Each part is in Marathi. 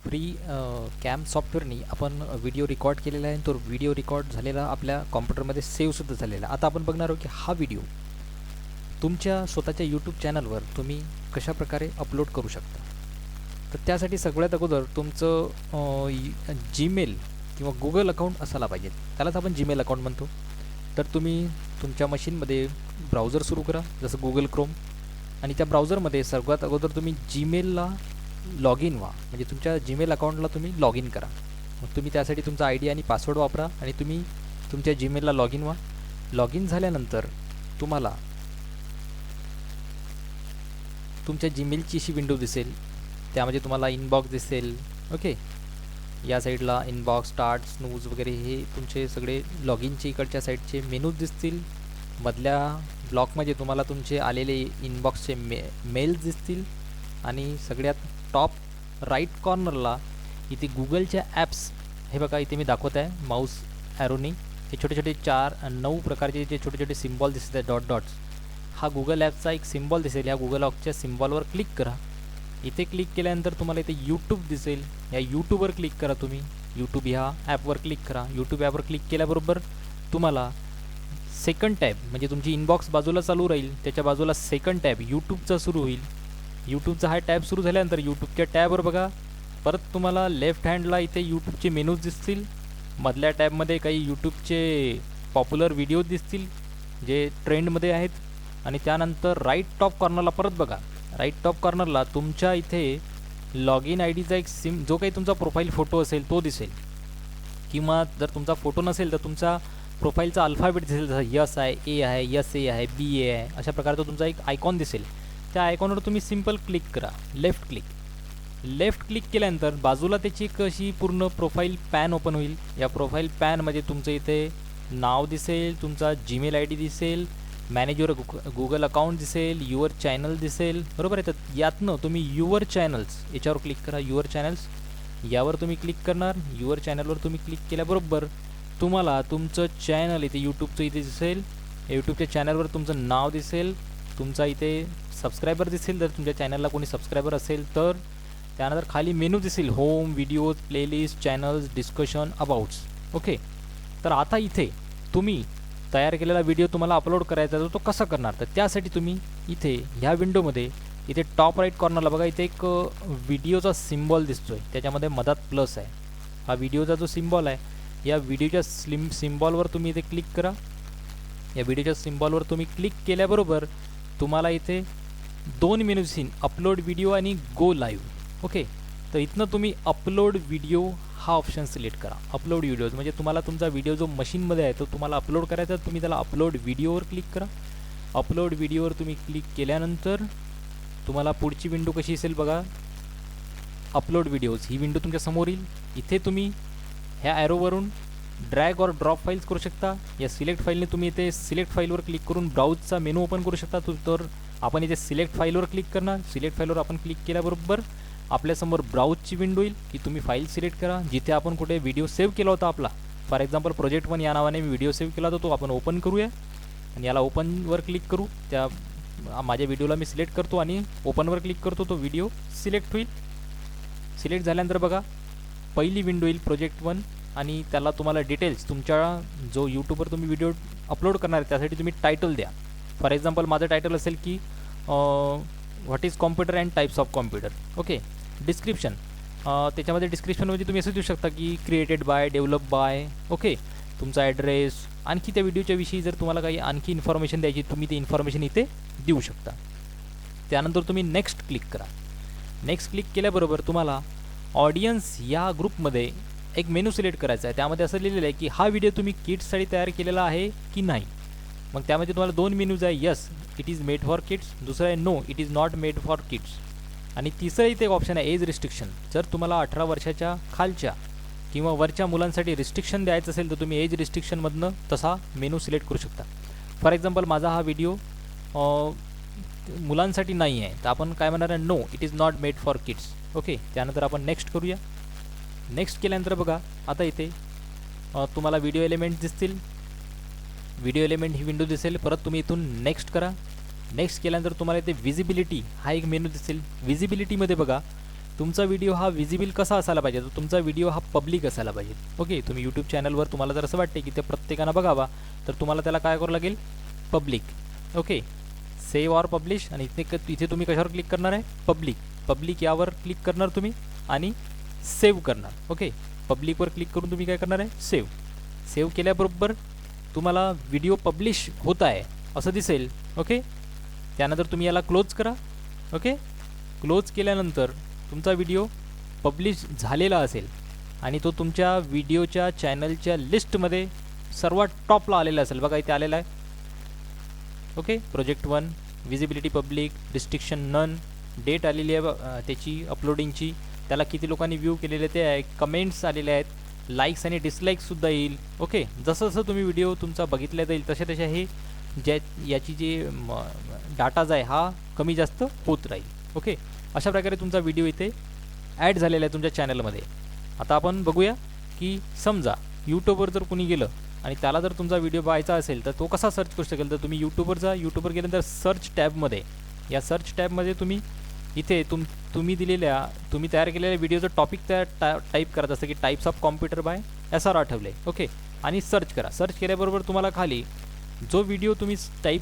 फ्री कॅम सॉफ्टवेअरनी आपण व्हिडिओ रेकॉर्ड केलेला आहे आणि तो व्हिडिओ रेकॉर्ड झालेला आपल्या कॉम्प्युटरमध्ये सेव्हसुद्धा झालेला. आता आपण बघणार आहोत की हा व्हिडिओ तुमच्या स्वतःच्या यूट्यूब चॅनलवर तुम्ही कशाप्रकारे अपलोड करू शकता. तर त्यासाठी सगळ्यात अगोदर तुमचं जीमेल किंवा गुगल अकाउंट असायला पाहिजे. त्यालाच आपण जीमेल अकाउंट म्हणतो. तर तुम्ही तुमच्या मशीनमध्ये ब्राउझर सुरू करा, जसं गुगल क्रोम, आणि त्या ब्राउझरमध्ये सर्वात अगोदर तुम्ही जीमेलला लॉग इन व्हा, म्हणजे तुमच्या जीमेल अकाउंटला तुम्ही लॉग इन करा. मग तुम्ही त्यासाठी तुमचा आय डी आणि पासवर्ड वापरा आणि तुम्ही तुमच्या जीमेलला लॉग इन व्हा. लॉग इन झाल्यानंतर तुम्हाला तुमच्या जीमेलची अशी विंडो दिसेल. त्यामध्ये तुम्हाला इनबॉक्स दिसेल. ओके, या साईडला इनबॉक्स, स्टार्ट, स्नूज वगैरे हे तुमचे सगळे लॉग इनचे इकडच्या साईडचे मेनूज दिसतील. मधल्या ब्लॉकमध्ये तुम्हाला तुमचे आलेले इनबॉक्सचे मेल्स दिसतील आणि सगळ्यात टॉप राईट कॉर्नरला इथे गुगलच्या ॲप्स, हे बघा इथे मी दाखवत आहे माऊस ॲरोनी, हे छोटे छोटे 9 प्रकारचे जे छोटे छोटे सिम्बॉल दिसत आहेत, डॉट्स, हा गुगल ॲपचा एक सिम्बॉल दिसेल. या गुगल ॲपच्या सिम्बॉलवर क्लिक करा. इथे क्लिक केल्यानंतर तुम्हाला इथे यूट्यूब दिसेल. या यूट्यूबवर क्लिक करा. तुम्ही यूट्यूब ह्या ॲपवर क्लिक करा. यूट्यूब ॲपवर क्लिक केल्याबरोबर तुम्हाला सेकंड टॅब, म्हणजे तुमची इनबॉक्स बाजूला चालू राहील, त्याच्या बाजूला सेकंड टॅब यूट्यूबचा सुरू होईल. यूट्यूबचा हा टॅब सुरू झाल्यानंतर यूट्यूबच्या टॅबवर बघा परत तुम्हाला लेफ्ट हँडला इथे यूट्यूबचे मेनूज दिसतील. मधल्या टॅबमध्ये काही यूट्यूबचे पॉप्युलर व्हिडिओ दिसतील जे ट्रेंडमध्ये आहेत. आणि त्यानंतर राईट टॉप कॉर्नरला परत बघा, राईट टॉप कॉर्नरला तुमच्या इथे लॉग इन आय डीचा एक जो काही तुमचा प्रोफाईल फोटो असेल तो दिसेल, किंवा जर तुमचा फोटो नसेल तर तुमचा प्रोफाईलचा अल्फाबेट दिसेल, जसं यस आहे, ए आहे, यस ए आहे, बी ए आहे, अशा प्रकारचा तुमचा एक आयकॉन दिसेल. त्या आयकॉनवर तुम्ही सिम्पल क्लिक करा, लेफ्ट क्लिक केल्यानंतर बाजूला त्याची एक अशी पूर्ण प्रोफाईल पॅन ओपन होईल. या प्रोफाईल पॅनमध्ये तुमचं इथे नाव दिसेल, तुमचा जीमेल आय डी दिसेल, मॅनेज युअर गुगल अकाउंट दिसेल, युअर चॅनल दिसेल, बरोबर आहे. तर यातनं तुम्ही युअर चॅनल्स याच्यावर क्लिक करा. युअर चॅनल्स यावर तुम्ही क्लिक करणार. युअर चॅनलवर तुम्ही क्लिक केल्याबरोबर तुम्हाला तुमचं चॅनल इथे यूट्यूबचं इथे दिसेल. यूट्यूबच्या चॅनलवर तुमचं नाव दिसेल, तुमचा इथे सबस्क्रायबर दिसेल जर तुमच्या चॅनलला कोणी सबस्क्रायबर असेल तर. त्यानंतर खाली मेनू दिसेल, home, videos, playlist, channels, discussion, abouts. Okay, तर आता इथे तुम्ही तयार केलेला व्हिडिओ तुम्हाला अपलोड करायचा तर तो कसा करणार, तर त्यासाठी तुम्ही इथे ह्या विंडोमध्ये इथे टॉप राईट कॉर्नरला बघा इथे एक व्हिडिओचा सिम्बॉल दिसतोय, त्याच्यामध्ये मधात प्लस आहे. हा व्हिडिओचा जो सिम्बॉल आहे, या व्हिडिओच्या सिम्बॉलवर तुम्ही इथे क्लिक करा. या व्हिडिओच्या सिम्बॉलवर तुम्ही क्लिक केल्याबरोबर तुम्हाला इथे 2 मेनू दिसेल, अपलोड व्हिडिओ आणि गो लाईव्ह. ओके, तर इथनं तुम्ही अपलोड व्हिडिओ हा ऑप्शन सिलेक्ट करा. अपलोड व्हिडिओज म्हणजे तुम्हाला तुमचा व्हिडिओ जो मशीनमध्ये आहे तो तुम्हाला अपलोड करायचा, तुम्ही त्याला अपलोड व्हिडिओवर क्लिक करा. अपलोड व्हिडिओवर तुम्ही क्लिक केल्यानंतर तुम्हाला पुढची विंडो कशी असेल बघा, अपलोड व्हिडिओज ही विंडो तुमच्या समोर येईल. इथे तुम्ही ह्या ॲरोवरून ड्रॅग और ड्रॉप फाईल्स करू शकता. या सिलेक्ट फाईलने तुम्ही इथे सिलेक्ट फाईलवर क्लिक करून ब्राउजचा मेनू ओपन करू शकता. तर आपण इथे सिलेक्ट फाईलवर क्लिक करणार. सिलेक्ट फाईलवर आपण क्लिक केल्याबरोबर आपल्यासमोर ब्राउजची विंडो येईल की तुम्ही फाईल सिलेक्ट करा जिथे आपण कुठे व्हिडिओ सेव्ह केला होता आपला. फॉर एक्झाम्पल प्रोजेक्ट 1 या नावाने मी व्हिडिओ सेव्ह केला होता, तो आपण ओपन करूया आणि याला ओपनवर क्लिक करू. त्या माझ्या व्हिडिओला मी सिलेक्ट करतो आणि ओपनवर क्लिक करतो, तो व्हिडिओ सिलेक्ट होईल. सिलेक्ट झाल्यानंतर बघा पहिली विंडो येईल प्रोजेक्ट 1 आणि त्याला तुम्हाला डिटेल्स तुमच्या जो यूट्यूबवर तुम्ही व्हिडिओ अपलोड करणार आहे त्यासाठी तुम्ही टायटल द्या. फॉर एक्झाम्पल माझं टायटल असेल की what is computer and types of computer. Okay, description त्याच्यामध्ये डिस्क्रिप्शनमध्ये तुम्ही असं देऊ शकता की created by, develop by. Okay, तुमचा ॲड्रेस, आणखी त्या व्हिडिओच्या विषयी जर तुम्हाला काही आणखी इन्फॉर्मेशन द्यायची तुम्ही ती इन्फॉर्मेशन इथे देऊ शकता. त्यानंतर तुम्ही नेक्स्ट क्लिक करा. नेक्स्ट क्लिक केल्याबरोबर तुम्हाला ऑडियन्स या ग्रुपमध्ये एक मेनू सिलेक्ट करायचा आहे. त्यामध्ये असं लिहिलेलं आहे की हा व्हिडिओ तुम्ही किड्ससाठी तयार केलेला आहे की नाही. मग त्यामध्ये तुम्हाला 2 मेनूज आहे, yes it is made for kids, दुसरं आहे no it is not made for kids, आणि तिसरं इथे एक ऑप्शन आहे एज रिस्ट्रिक्शन. जर तुम्हाला 18 वर्षाच्या खालच्या किंवा वरच्या मुलांसाठी रिस्ट्रिक्शन द्यायचं असेल तर तुम्ही एज रिस्ट्रिक्शनमधनं तसा मेनू सिलेक्ट करू शकता. फॉर एक्झाम्पल माझा हा व्हिडिओ मुलांसाठी नाही आहे तर आपण काय म्हणणार आहे, no it is not made for kids. Okay, त्यानंतर आपण नेक्स्ट करूया. नेक्स्ट केल्यानंतर बघा आता इथे तुम्हाला व्हिडिओ एलिमेंट्स दिसतील. व्हिडिओ एलिमेंट ही विंडो दिसेल. परत तुम्ही इथून नेक्स्ट करा. नेक्स्ट केल्यानंतर तुम्हाला इथे विजिबिलिटी हा एक मेनू दिसेल. विजिबिलिटीमध्ये बघा तुमचा व्हिडिओ हा विजिबल कसा असायला पाहिजे, तर तुमचा व्हिडिओ हा पब्लिक असायला पाहिजे. ओके, तुम्ही यूट्यूब चॅनलवर तुम्हाला जर असं वाटते की ते प्रत्येकानं बघावा, तर तुम्हाला त्याला काय करावं लागेल, public. Okay, save or publish, आणि इथे तुम्ही कशावर क्लिक करणार आहे, पब्लिक यावर क्लिक करणार तुम्ही आणि सेव्ह करणार. ओके, पब्लिकवर क्लिक करून तुम्ही काय करणार आहे, सेव्ह केल्याबरोबर तुम्हाला व्हिडिओ पब्लिश होत आहे असं दिसेल. ओके, त्यानंतर तुम्ही याला क्लोज करा. ओके, क्लोज केल्यानंतर तुमचा व्हिडिओ पब्लिश झालेला असेल आणि तो तुमच्या व्हिडिओच्या चॅनलच्या लिस्टमध्ये सर्वात टॉपला आलेला असेल. बघा इथे आलेला आहे. Okay, project 1, visibility public, restriction none, date आलेली आहे त्याची अपलोडिंगची, त्याला किती लोकांनी व्ह्यू केलेले ते आहे, कमेंट्स आलेले आहेत, लाईक्स आणि डिसलाईक्ससुद्धा येईल. ओके, जसं जसं तुम्ही व्हिडिओ तुमचा बघितला जाईल तसे तसे हे याची जे डाटाज आहे हा कमी जास्त होत राहील. ओके, अशा प्रकारे तुमचा व्हिडिओ इथे ॲड झालेला आहे तुमच्या चॅनलमध्ये. आता आपण बघूया की समजा यूट्यूबवर जर कोणी गेलं आणि त्याला जर तुमचा व्हिडिओ पाहायचा असेल तर तो कसा सर्च करू शकेल, तर तुम्ही यूट्यूबवर गेल्यानंतर सर्च टॅबमध्ये, या सर्च टॅबमध्ये तुम्ही इथे तुम्ही तयार केलेल्या व्हिडिओचं टॉपिक टाईप करत असतं की types of computer by SR Athawale. Okay, आणि सर्च करा. सर्च केल्याबरोबर तुम्हाला खाली जो व्हिडिओ तुम्ही टाईप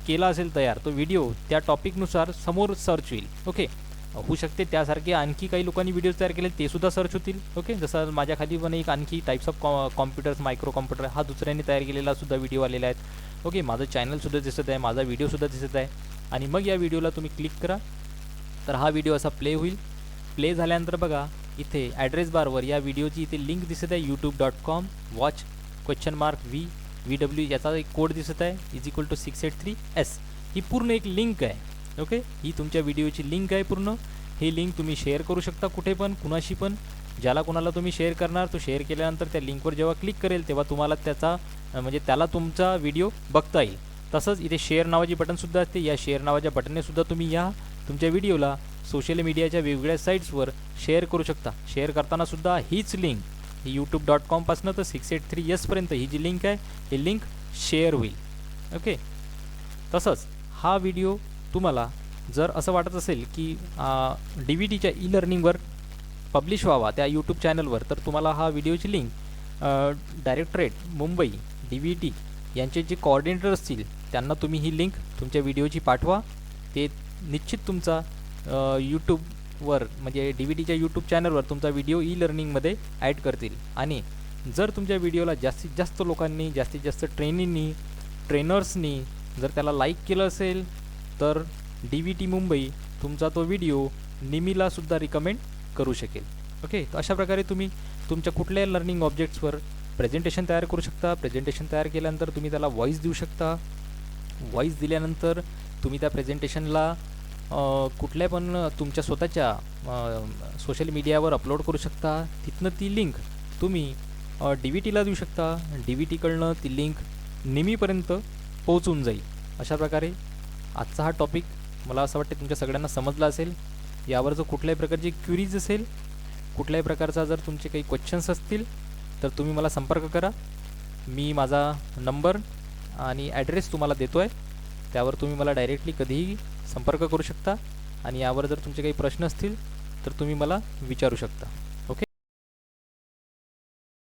केला असेल तयार, तो व्हिडिओ त्या टॉपिकनुसार समोर सर्च होईल. ओके, होऊ शकते त्यासारखे आणखी काही लोकांनी व्हिडिओ तयार केले ते सुद्धा सर्च होतील. ओके, जसं माझ्या खाली पण एक आणखी types of computers, micro computer हा दुसऱ्यांनी तयार केलेला सुद्धा व्हिडिओ आलेला आहेत. ओके, माझं चॅनलसुद्धा दिसत आहे, माझा व्हिडिओसुद्धा दिसत आहे. आणि मग या व्हिडिओला तुम्ही क्लिक करा तर हा व्हिडिओ असा प्ले होईल. प्ले झाल्यानंतर बघा इथे ॲड्रेस बारवर या व्हिडिओची इथे लिंक दिसत आहे, youtube.com watch?VW याचा एक कोड दिसत आहे =683S. ही पूर्ण एक लिंक आहे. ओके, ही तुमच्या व्हिडिओची लिंक आहे पूर्ण. ही लिंक तुम्ही शेअर करू शकता कुठे पण, कुणाशी पण. ज्याला कोणाला तुम्ही शेअर करणार तो शेअर केल्यानंतर त्या लिंकवर जेव्हा क्लिक करेल तेव्हा तुम्हाला त्याला तुमचा व्हिडिओ बघता येईल. तसंच इथे शेअर नावाची बटनसुद्धा असते. या शेअर नावाच्या बटननेसुद्धा तुम्ही या तुमच्या व्हिडिओला सोशल मीडियाच्या वेगवेगळ्या साईट्सवर शेअर करू शकता. शेअर करतानासुद्धा हीच लिंक ही youtube.com पासून तर 683S पर्यंत ही जी लिंक आहे ही लिंक शेअर होईल. ओके, तसंच हा व्हिडिओ तुम्हाला जर असं वाटत असेल की DVTच्या ई-लर्निंगवर पब्लिश व्हावा त्या यूट्यूब चॅनलवर, तर तुम्हाला हा व्हिडिओची लिंक डायरेक्टरेट मुंबई DVT यांचे जे कोऑर्डिनेटर असतील त्यांना तुम्ही ही लिंक तुमच्या व्हिडिओची पाठवा. ते निश्चित तुमचा यूट्यूबवर म्हणजे DVTच्या यूट्यूब चॅनलवर तुमचा व्हिडिओ ई-लर्निंगमध्ये ॲड करतील. आणि जर तुमच्या व्हिडिओला जास्तीत जास्त लोकांनी, जास्तीत जास्त ट्रेनर्सनी जर त्याला लाईक केलं असेल तर DVT मुंबई तुमचा तो व्हिडिओ निमीलासुद्धा रिकमेंड करू शकेल. ओके, तर अशा प्रकारे तुम्ही तुमच्या कुठल्याही लर्निंग ऑब्जेक्ट्सवर प्रेझेंटेशन तयार करू शकता. प्रेझेंटेशन तयार केल्यानंतर तुम्ही त्याला व्हॉईस देऊ शकता. व्हॉईस दिल्यानंतर तुम्ही त्या प्रेझेंटेशनला कुठल्या पण तुमच्या स्वतःच्या सोशल मीडियावर अपलोड करू शकता. तिथनं ती लिंक तुम्ही DVTला देऊ शकता. DVTकडनं ती लिंक निमीपर्यंत पोहोचून जाईल. अशा प्रकारे आजचा हा टॉपिक मला असं वाटते तुमच्या सगळ्यांना समजला असेल. यावर जर कुठल्याही प्रकारची क्युरीज असेल, कुठल्याही प्रकारचा जर तुमचे काही क्वेश्चन्स असतील तर तुम्ही मला संपर्क करा. मी माझा नंबर आणि ॲड्रेस तुम्हाला देतो आहे. त्यावर तुम्ही मला डायरेक्टली कधीही संपर्क करू शकता आणि यावर जर तुमचे काही प्रश्न असतील तर तुम्ही मला विचारू शकता.